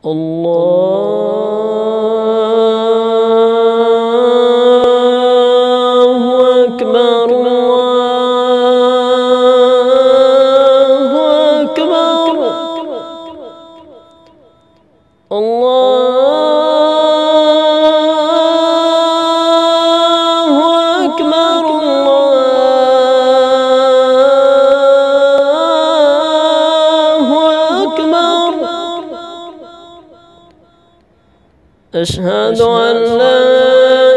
الله أكبر الله أكبر الله أكبر الله أكبر. أشهد أن لا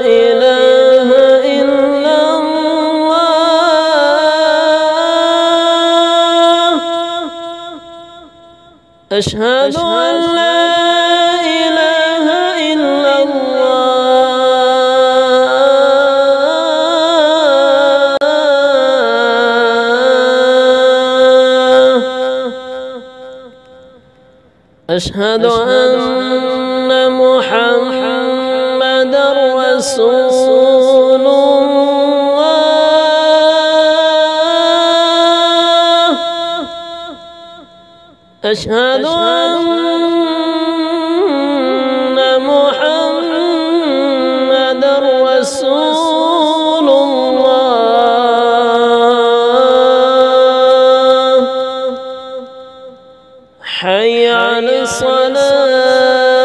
إله إلا الله. أشهد أن لا إله إلا الله. أشهد أن محمدًا رسول الله. أشهد أن محمدًا رسول الله. حي على الصلاة.